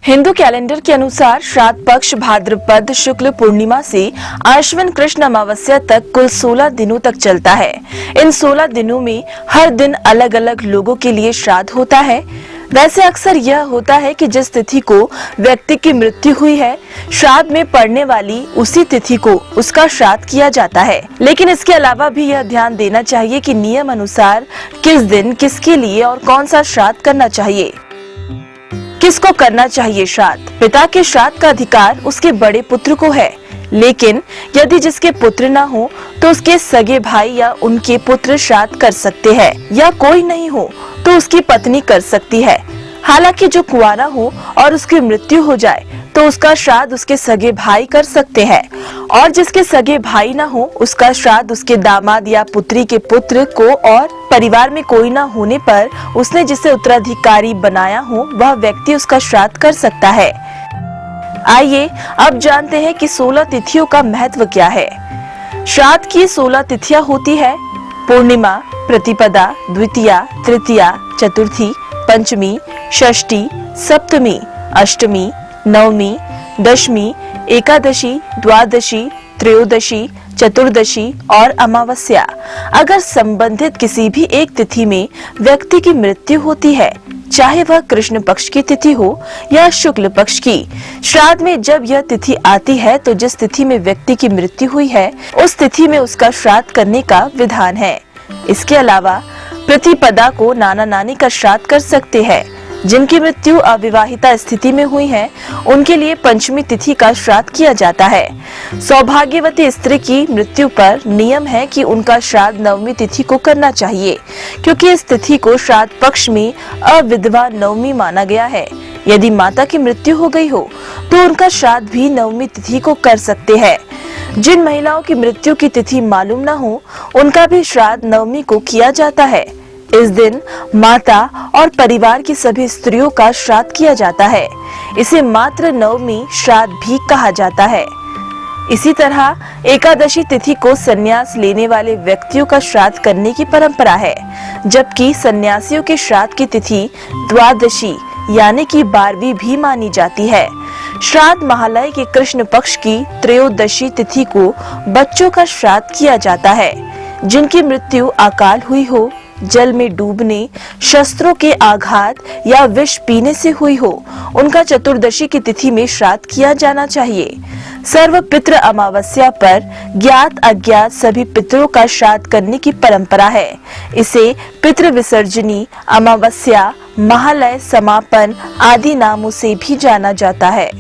Hindu calendar के अनुसार श्राद्ध पक्ष भाद्रपद शुक्ल पूर्णिमा से आश्विन कृष्ण अमावस्या तक कुल 16 दिनों तक चलता है। इन 16 दिनों में हर दिन अलग अलग लोगों के लिए श्राद्ध होता है। वैसे अक्सर यह होता है कि जिस तिथि को व्यक्ति की मृत्यु हुई है, श्राद्ध में पड़ने वाली उसी तिथि को उसका श्राद्ध किया जाता है। लेकिन इसके अलावा भी यह ध्यान देना चाहिए कि नियम अनुसार किस दिन किसके लिए और कौन सा श्राद्ध करना चाहिए। किसको करना चाहिए श्राद्ध? पिता के श्राद्ध का अधिकार उसके बड़े पुत्र को है, लेकिन यदि जिसके पुत्र न हो तो उसके सगे भाई या उनके पुत्र श्राद्ध कर सकते हैं, या कोई नहीं हो तो उसकी पत्नी कर सकती है। हालांकि जो कुंवारा हो और उसकी मृत्यु हो जाए तो उसका श्राद्ध उसके सगे भाई कर सकते हैं, और जिसके सगे भाई ना हो उसका श्राद्ध उसके दामाद या पुत्री के पुत्र को, और परिवार में कोई ना होने पर उसने जिसे उत्तराधिकारी बनाया हो वह व्यक्ति उसका श्राद्ध कर सकता है। आइए अब जानते हैं कि 16 तिथियों का महत्व क्या है। श्राद्ध की 16 तिथियां होती है: पूर्णिमा, प्रतिपदा, द्वितीया, तृतीया, चतुर्थी, पंचमी, षष्ठी, सप्तमी, अष्टमी, नवमी, दशमी, एकादशी, द्वादशी, त्रयोदशी, चतुर्दशी और अमावस्या। अगर संबंधित किसी भी एक तिथि में व्यक्ति की मृत्यु होती है, चाहे वह कृष्ण पक्ष की तिथि हो या शुक्ल पक्ष की, श्राद्ध में जब यह तिथि आती है तो जिस तिथि में व्यक्ति की मृत्यु हुई है उस तिथि में उसका श्राद्ध करने का विधान है। इसके अलावा प्रतिपदा को नाना नानी का श्राद्ध कर सकते हैं। जिनकी मृत्यु अविवाहिता स्थिति में हुई है उनके लिए पंचमी तिथि का श्राद्ध किया जाता है। सौभाग्यवती स्त्री की मृत्यु पर नियम है कि उनका श्राद्ध नवमी तिथि को करना चाहिए, क्योंकि इस तिथि को श्राद्ध पक्ष में अविधवा नवमी माना गया है। यदि माता की मृत्यु हो गई हो तो उनका श्राद्ध भी नवमी तिथि को कर सकते हैं। जिन महिलाओं की मृत्यु की तिथि मालूम न हो उनका भी श्राद्ध नवमी को किया जाता है। इस दिन माता और परिवार की सभी स्त्रियों का श्राद्ध किया जाता है। इसे मात्र नवमी श्राद्ध भी कहा जाता है। इसी तरह एकादशी तिथि को संन्यास लेने वाले व्यक्तियों का श्राद्ध करने की परंपरा है, जबकि सन्यासियों के श्राद्ध की तिथि द्वादशी यानी कि 12वीं भी मानी जाती है। श्राद्ध महालय के कृष्ण पक्ष की त्रयोदशी तिथि को बच्चों का श्राद्ध किया जाता है। जिनकी मृत्यु अकाल हुई हो, जल में डूबने, शस्त्रों के आघात या विष पीने से हुई हो, उनका चतुर्दशी की तिथि में श्राद्ध किया जाना चाहिए। सर्व पितृ अमावस्या पर ज्ञात अज्ञात सभी पितरों का श्राद्ध करने की परंपरा है। इसे पितृ विसर्जनी, अमावस्या, महालय समापन आदि नामों से भी जाना जाता है।